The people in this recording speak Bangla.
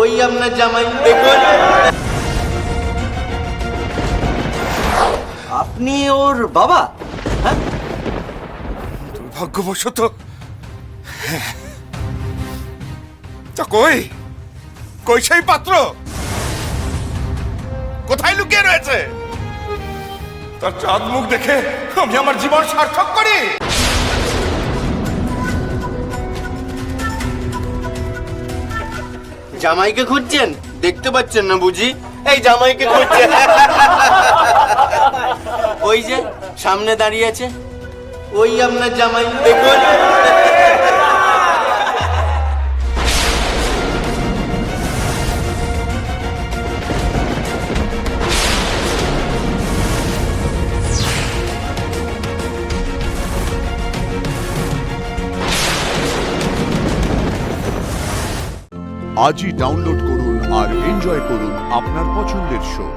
ওই আপনার জামাই দেখুন। আপনি ওর বাবা? হ্যাঁ, দুর্ভাগ্যবশত তা কই কই সেই পাত্র কোথায় লুকিয়ে রয়েছে? তার চাঁদ মুখ দেখে আমি আমার জীবন সার্থক করি। জামাইকে খুঁজছেন? দেখতে পাচ্ছেন না বুঝি? এই জামাইকে খুঁজছেন। ওই যে সামনে দাঁড়িয়ে আছে, ওই আপনার জামাই দেখুন। আজই ডাউনলোড করুন আর এনজয় করুন আপনার পছন্দের শো।